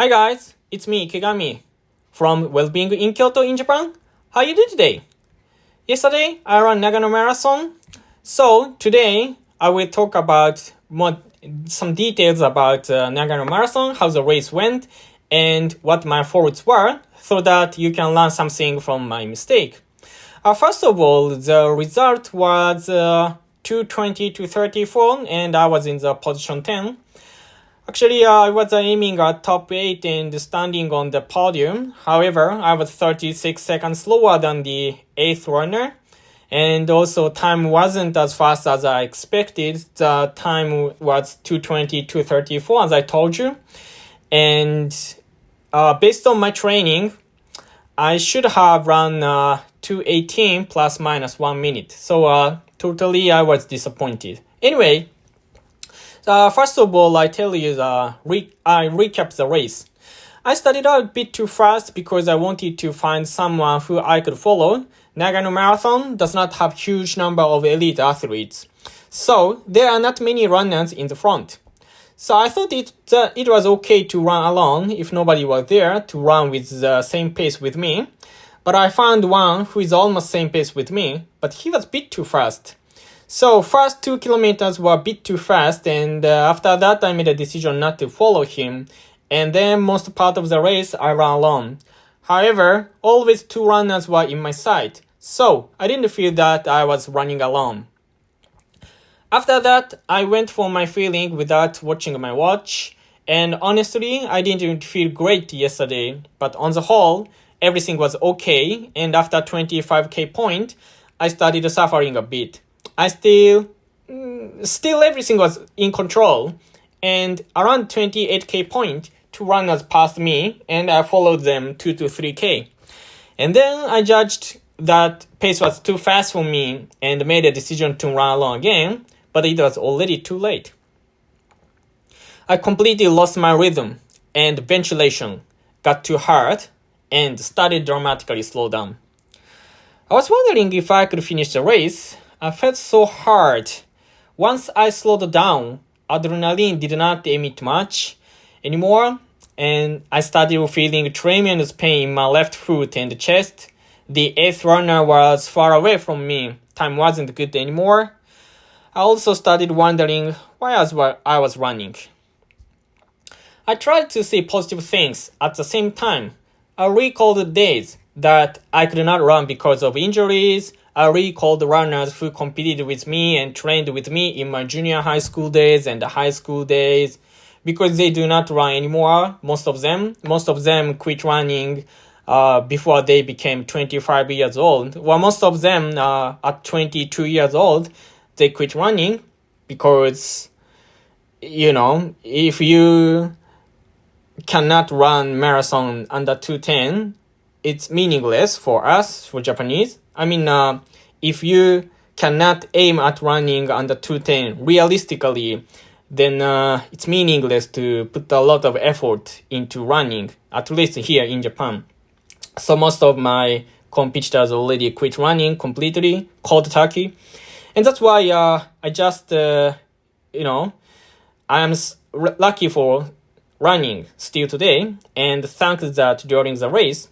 Hi guys, it's me Ikegami from Wellbeing in Kyoto in Japan. How you doing today? Yesterday I ran Nagano Marathon. So today I will talk about some details about Nagano Marathon, how the race went, and what my faults were, so that you can learn something from my mistake. First of all, the result was 2:20 to 34, and I was in the position 10. Actually, I was aiming at top 8 and standing on the podium. However, I was 36 seconds slower than the 8th runner. And also, time wasn't as fast as I expected. The time was 2:20, 2:34, as I told you. And based on my training, I should have run 2:18 plus minus 1 minute. So totally, I was disappointed. Anyway, first of all, I tell you, I recap the race. I started out a bit too fast because I wanted to find someone who I could follow. Nagano Marathon does not have huge number of elite athletes, so there are not many runners in the front. So I thought it was okay to run alone if nobody was there to run with the same pace with me. But I found one who is almost same pace with me, but he was a bit too fast. So first 2 kilometers were a bit too fast, and after that I made a decision not to follow him. And then most part of the race I ran alone. However, always 2 runners were in my sight, so I didn't feel that I was running alone. After that, I went for my feeling without watching my watch, and honestly, I didn't feel great yesterday, but on the whole, everything was okay, and after 25k point, I started suffering a bit. I still everything was in control, and around 28k point, 2 runners passed me, and I followed them 2 to 3k. And then I judged that pace was too fast for me and made a decision to run along again, but it was already too late. I completely lost my rhythm, and ventilation got too hard and started dramatically slow down. I was wondering if I could finish the race. I felt so hard. Once I slowed down, adrenaline did not emit much anymore, and I started feeling tremendous pain in my left foot and chest. The 8th runner was far away from me. Time wasn't good anymore. I also started wondering why I was running. I tried to see positive things at the same time. I recalled the days that I could not run because of injuries. I recalled the runners who competed with me and trained with me in my junior high school days and high school days, because they do not run anymore. Most of them quit running before they became 25 years old. Well, most of them at 22 years old, they quit running because, if you cannot run marathon under 2:10, it's meaningless for us, for Japanese. If you cannot aim at running under 2:10 realistically, then it's meaningless to put a lot of effort into running, at least here in Japan. So most of my competitors already quit running completely, cold turkey. And that's why I just, I am lucky for running still today, and thanks that during the race.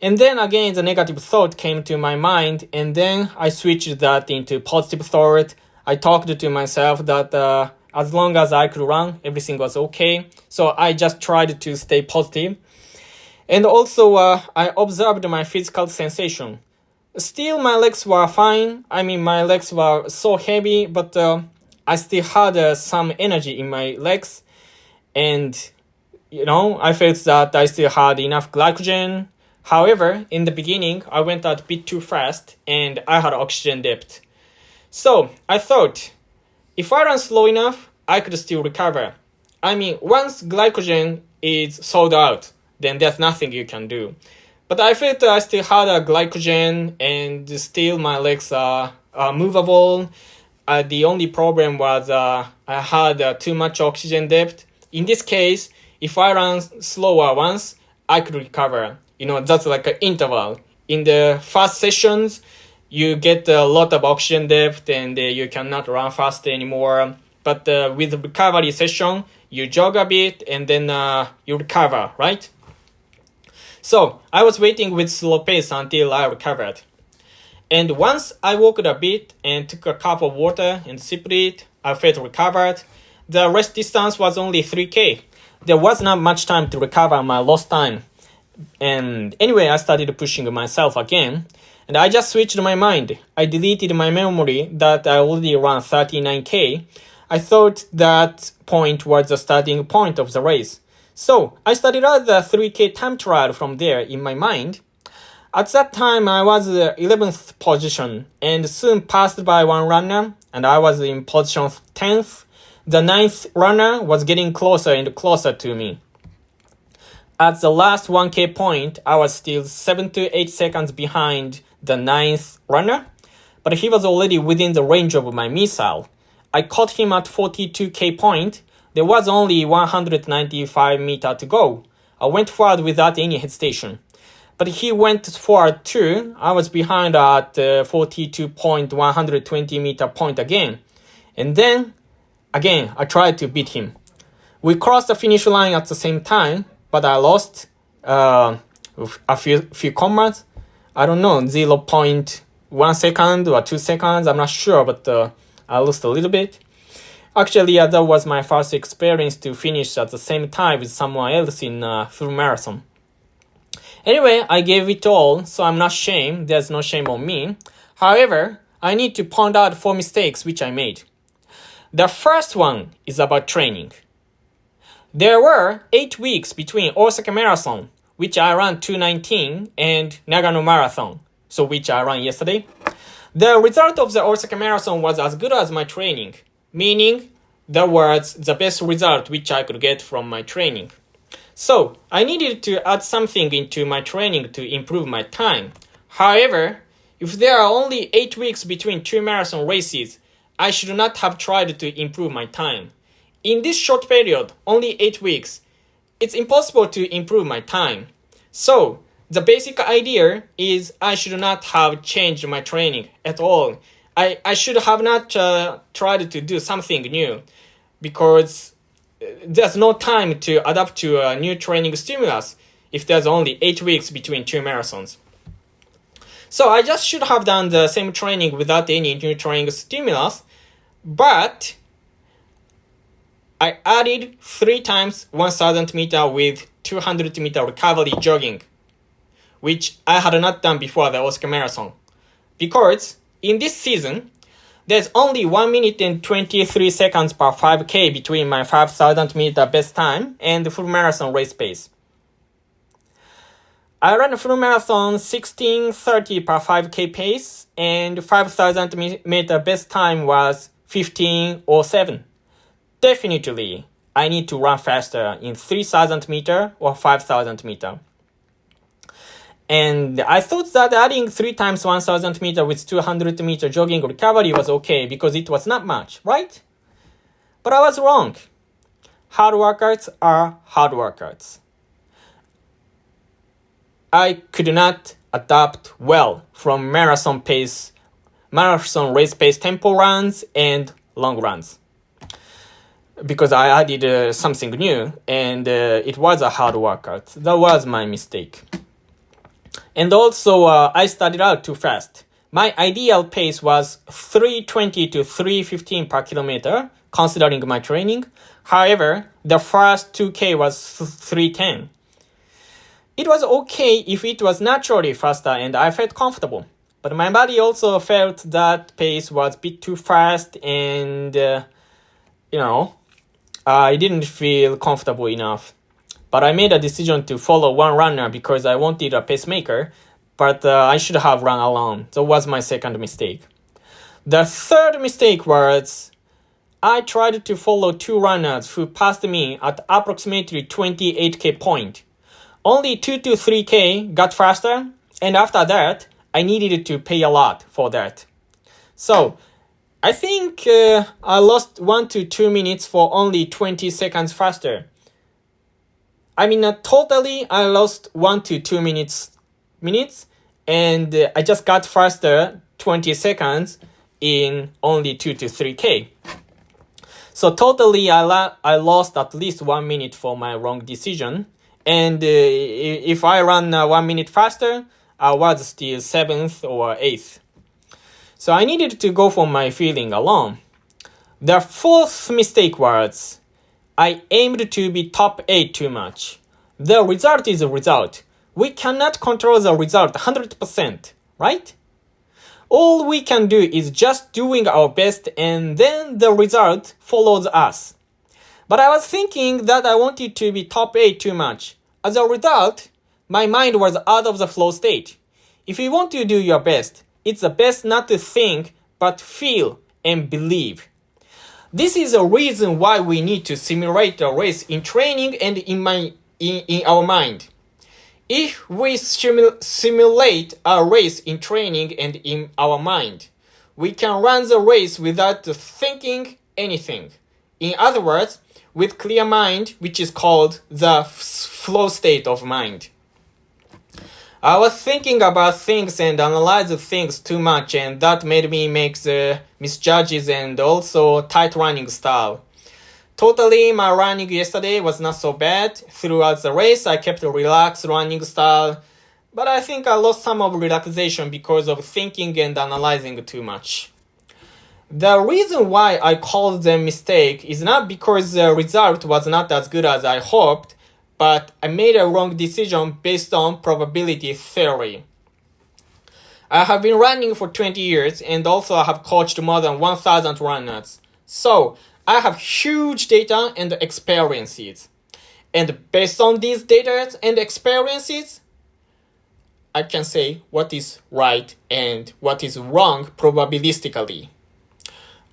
And then again, the negative thought came to my mind, and then I switched that into positive thought. I talked to myself that as long as I could run, everything was okay. So I just tried to stay positive. And also, I observed my physical sensation. Still, my legs were fine. My legs were so heavy, but I still had some energy in my legs. And, I felt that I still had enough glycogen. However, in the beginning, I went out a bit too fast and I had oxygen depth. So I thought, if I run slow enough, I could still recover. Once glycogen is sold out, then there's nothing you can do. But I felt I still had a glycogen and still my legs are movable. The only problem was I had too much oxygen depth. In this case, if I run slower once, I could recover. That's like an interval. In the fast sessions, you get a lot of oxygen depth and you cannot run fast anymore. But with recovery session, you jog a bit, and then you recover, right? So I was waiting with slow pace until I recovered. And once I walked a bit and took a cup of water and sipped it, I felt recovered. The rest distance was only 3K. There was not much time to recover my lost time. And anyway, I started pushing myself again. And I just switched my mind. I deleted my memory that I already ran 39K. I thought that point was the starting point of the race. So I started out the 3K time trial from there in my mind. At that time, I was 11th position and soon passed by one runner, and I was in position 10th. The 9th runner was getting closer and closer to me. At the last 1K point, I was still 7 to 8 seconds behind the 9th runner, but he was already within the range of my missile. I caught him at 42K point. There was only 195 meters to go. I went forward without any hesitation. But he went forward too. I was behind at 42.120 meter point again. And then, again, I tried to beat him. We crossed the finish line at the same time, but I lost a few commas. I don't know, 0.1 second or 2 seconds. I'm not sure, but I lost a little bit. Actually, that was my first experience to finish at the same time with someone else in full marathon. Anyway, I gave it all, so I'm not ashamed. There's no shame on me. However, I need to point out 4 mistakes which I made. The first one is about training. There were 8 weeks between Osaka Marathon, which I ran 219, and Nagano Marathon, so which I ran yesterday. The result of the Osaka Marathon was as good as my training, meaning that was the best result which I could get from my training. So, I needed to add something into my training to improve my time. However, if there are only 8 weeks between 2 marathon races, I should not have tried to improve my time. In this short period, only 8 weeks, it's impossible to improve my time. So, the basic idea is I should not have changed my training at all. I should have not tried to do something new because there's no time to adapt to a new training stimulus if there's only 8 weeks between 2 marathons. So I just should have done the same training without any new training stimulus, but I added 3 times 1000 meter with 200 meter recovery jogging, which I had not done before the Osaka Marathon. Because in this season, there's only 1 minute and 23 seconds per 5K between my 5000 meter best time and the full marathon race pace. I ran a full marathon 16:30 per 5K pace and 5000 meter best time was 15:07. Definitely, I need to run faster in 3000 meter or 5000 meter. And I thought that adding 3 times 1000 meter with 200 meter jogging recovery was okay because it was not much, right? But I was wrong. Hard workouts are hard workouts. I could not adapt well from marathon race pace tempo runs and long runs because I added something new and it was a hard workout. That was my mistake. And also, I started out too fast. My ideal pace was 3:20 to 3:15 per kilometer, considering my training. However, the first 2K was 3:10. It was okay if it was naturally faster and I felt comfortable. But my body also felt that pace was a bit too fast and, I didn't feel comfortable enough. But I made a decision to follow one runner because I wanted a pacemaker, but I should have run alone. That was my second mistake. The third mistake was I tried to follow 2 runners who passed me at approximately 28K point. Only 2 to 3K got faster, and after that, I needed to pay a lot for that. So, I think I lost 1 to 2 minutes for only 20 seconds faster. I mean, totally, I lost 1 to 2 minutes, and I just got faster 20 seconds in only 2 to 3K. So totally, I lost at least 1 minute for my wrong decision. And if I run 1 minute faster, I was still 7th or 8th. So I needed to go for my feeling alone. The fourth mistake was, I aimed to be top 8 too much. The result is a result. We cannot control the result 100%, right? All we can do is just doing our best and then the result follows us. But I was thinking that I wanted to be top 8 too much. As a result, my mind was out of the flow state. If you want to do your best, it's the best not to think, but feel and believe. This is a reason why we need to simulate a race in training and in our mind. If we simulate a race in training and in our mind, we can run the race without thinking anything. In other words, with clear mind, which is called the flow state of mind. I was thinking about things and analyzing things too much, and that made me make the misjudges and also tight running style. Totally, my running yesterday was not so bad. Throughout the race, I kept a relaxed running style, but I think I lost some of relaxation because of thinking and analyzing too much. The reason why I called them mistake is not because the result was not as good as I hoped, but I made a wrong decision based on probability theory. I have been running for 20 years and also I have coached more than 1,000 runners. So, I have huge data and experiences. And based on these data and experiences, I can say what is right and what is wrong probabilistically.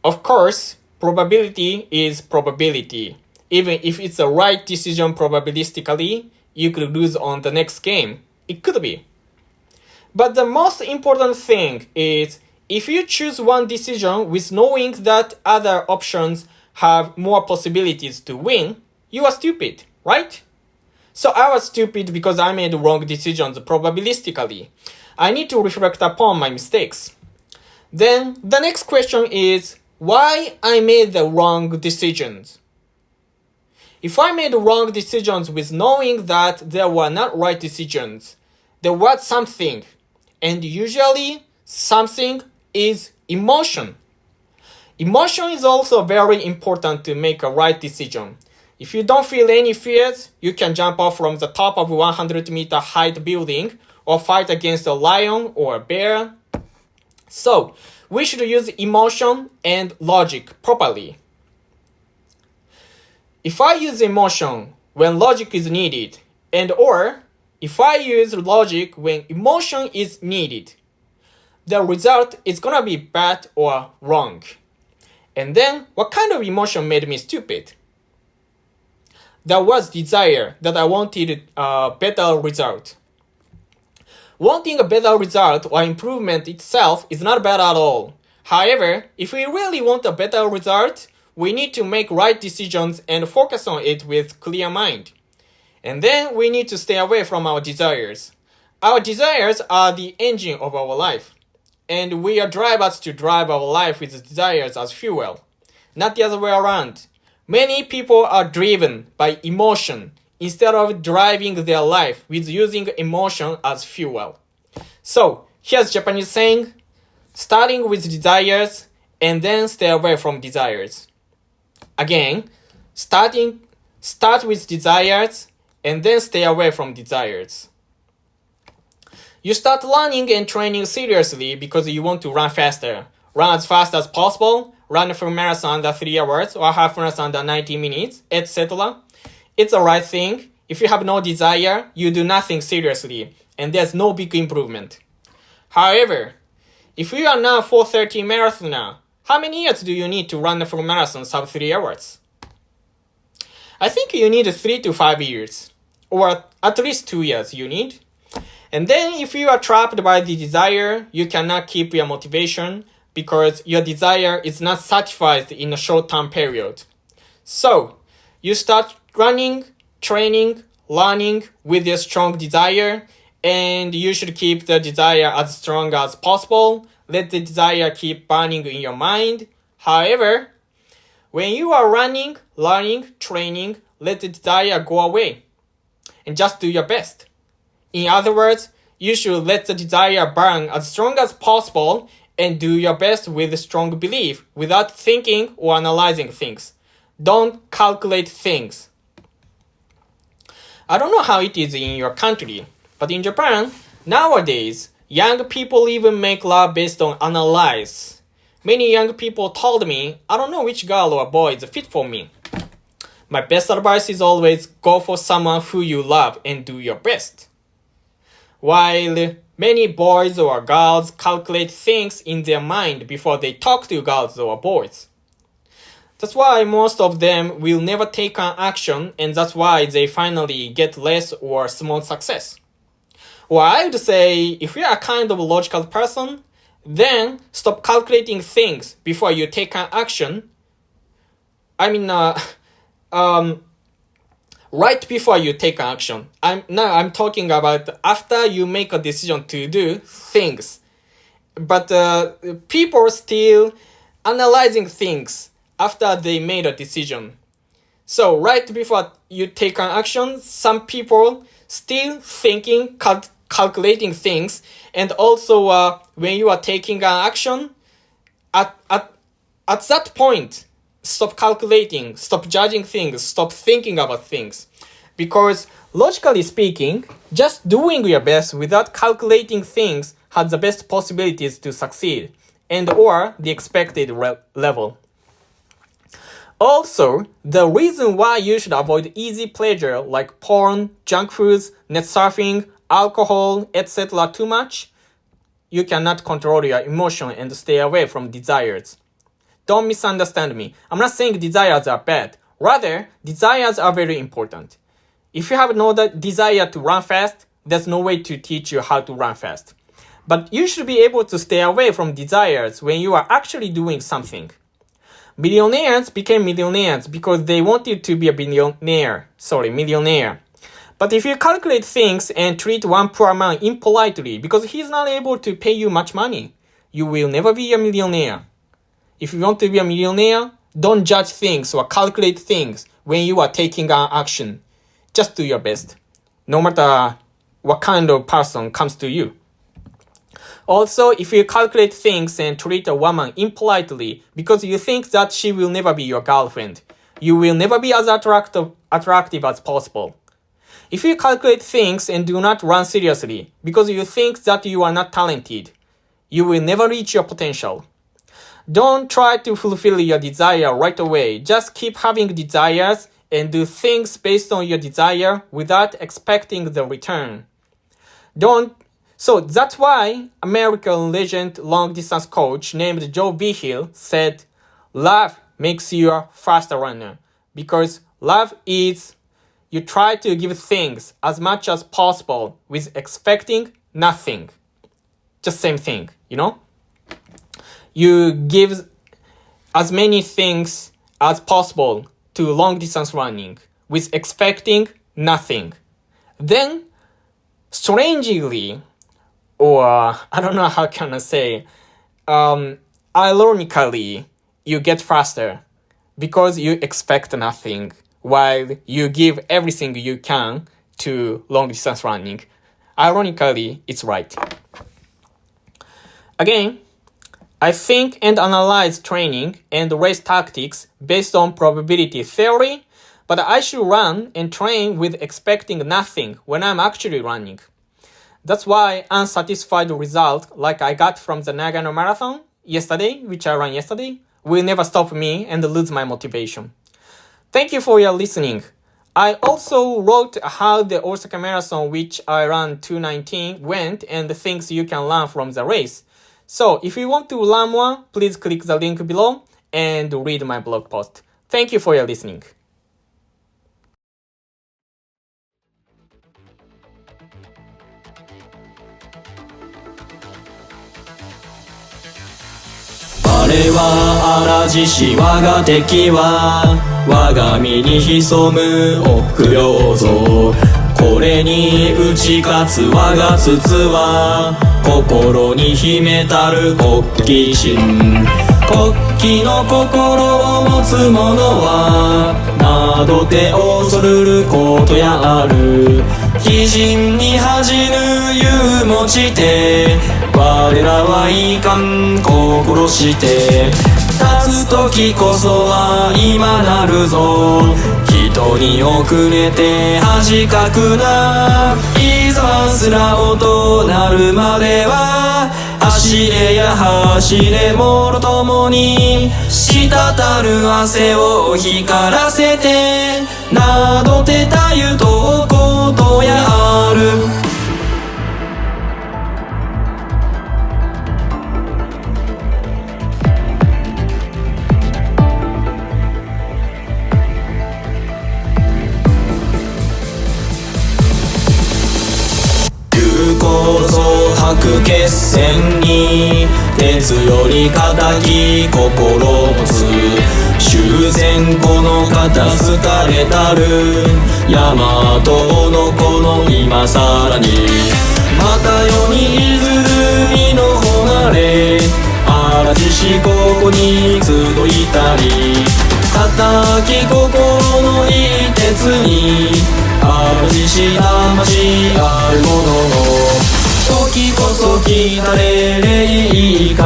Of course, probability is probability. Even if it's a right decision probabilistically, you could lose on the next game. It could be. But the most important thing is, if you choose one decision with knowing that other options have more possibilities to win, you are stupid, right? So I was stupid because I made wrong decisions probabilistically. I need to reflect upon my mistakes. Then the next question is, why I made the wrong decisions? If I made wrong decisions with knowing that there were not right decisions, there was something, and usually something is emotion. Emotion is also very important to make a right decision. If you don't feel any fears, you can jump off from the top of a 100-meter height building or fight against a lion or a bear. So, we should use emotion and logic properly. If I use emotion when logic is needed, or if I use logic when emotion is needed, the result is gonna be bad or wrong. And then, what kind of emotion made me stupid? There was desire that I wanted a better result. Wanting a better result or improvement itself is not bad at all. However, if we really want a better result, we need to make right decisions and focus on it with clear mind. And then we need to stay away from our desires. Our desires are the engine of our life. And we are drivers to drive our life with desires as fuel, not the other way around. Many people are driven by emotion instead of driving their life with using emotion as fuel. So, here's Japanese saying, starting with desires and then stay away from desires. Again, start with desires and then stay away from desires. You start learning and training seriously because you want to run faster. Run as fast as possible, run a full marathon under 3 hours or half marathon under 90 minutes, etc. It's the right thing. If you have no desire, you do nothing seriously, and there's no big improvement. However, if you are now a 4:30 marathoner, how many years do you need to run a full marathon sub 3 hours? I think you need 3 to 5 years, or at least 2 years you need. And then if you are trapped by the desire, you cannot keep your motivation because your desire is not satisfied in a short-term period. So, you start running, training, learning with your strong desire, and you should keep the desire as strong as possible. Let the desire keep burning in your mind. However, When you are running, learning, training, let the desire go away and just do your best. In other words, you should let the desire burn as strong as possible and do your best with strong belief without thinking or analyzing things. Don't calculate things. I don't know how it is in your country, but in Japan, nowadays, young people even make love based on analyze. Many young people told me, I don't know which girl or boy is fit for me. My best advice is always go for someone who you love and do your best. While many boys or girls calculate things in their mind before they talk to girls or boys. That's why most of them will never take an action, and that's why they finally get less or small success. Or I would say, if you are a kind of logical person, then stop calculating things before you take an action. Right before you take an action. I'm talking about after you make a decision to do things. But people still analyzing things after they made a decision. So right before you take an action, some people still thinking, calculating things, and also when you are taking an action, at that point, stop calculating, stop judging things, stop thinking about things. Because logically speaking, just doing your best without calculating things has the best possibilities to succeed and or the expected level. Also, the reason why you should avoid easy pleasure like porn, junk foods, net surfing, alcohol, etc. too much, you cannot control your emotion and stay away from desires. Don't misunderstand me. I'm not saying desires are bad. Rather, desires are very important. If you have no desire to run fast, there's no way to teach you how to run fast. But you should be able to stay away from desires when you are actually doing something. Millionaires became millionaires because they wanted to be a millionaire. But if you calculate things and treat one poor man impolitely because he's not able to pay you much money, you will never be a millionaire. If you want to be a millionaire, don't judge things or calculate things when you are taking an action. Just do your best, no matter what kind of person comes to you. Also, if you calculate things and treat a woman impolitely because you think that she will never be your girlfriend, you will never be as attractive as possible. If you calculate things and do not run seriously because you think that you are not talented, you will never reach your potential. Don't try to fulfill your desire right away. Just keep having desires and do things based on your desire without expecting the return. So that's why American legend long-distance coach named Joe Behill said, love makes you a fast runner. Because love is you try to give things as much as possible with expecting nothing. Just same thing, you know? You give as many things as possible to long-distance running with expecting nothing. Then, strangely, or I don't know how can I say, ironically, you get faster because you expect nothing while you give everything you can to long-distance running. Ironically, it's right. Again, I think and analyze training and race tactics based on probability theory, but I should run and train with expecting nothing when I'm actually running. That's why unsatisfied result like I got from the Nagano Marathon yesterday, which I ran yesterday, will never stop me and lose my motivation. Thank you for your listening. I also wrote how the Osaka Marathon, which I ran 2019, went and the things you can learn from the race. So if you want to learn more, please click the link below and read my blog post. Thank you for your listening.我は嵐し我が敵は我が身に潜む臆病像これに打ち勝つ我が筒は心に秘めたる好奇心国旗の心を持つ者はなどて恐るることやある。鬼人に恥じぬ勇持ちて我らはいかん心して立つ時こそは今なるぞ。人に遅れて恥かくな。いざすら音なるまでは走れや走れもろともに滴る汗を光らせてなどてたゆとことやある。白血戦に鉄より固き心持つ。修繕この方すかれたる大和のこの今さらにまた世にずるいの誉れ荒地しここに集いたり固き心のいい鉄に荒地し魂あるものの時こそ来たれれいいか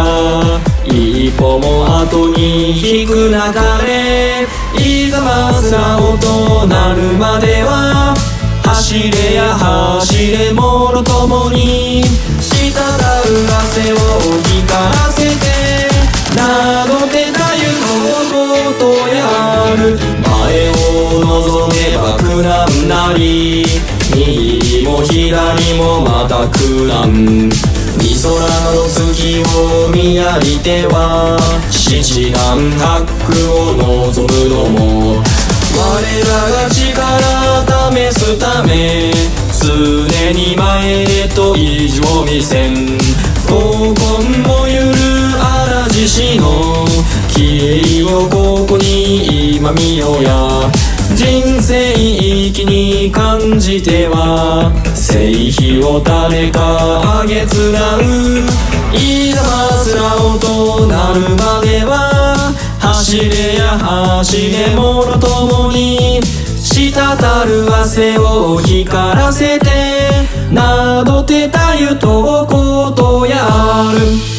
一歩も後に引くなかれいざますら音なるまでは走れや走れもろともに滴る汗を光らせてなどてたゆのことやある。前を望めば苦難なり右も左もまた苦難。み空の月を見上げては七難八苦を望むのも我らが力試すため常に前へと意地を見せん。闘魂もゆる荒獅子の気をここに今見ようや。人生意気に感じては聖碑を誰かあげつらう。いざますら音なるまでは走れや走れもろともに滴る汗を光らせてなどてたゆとことやある。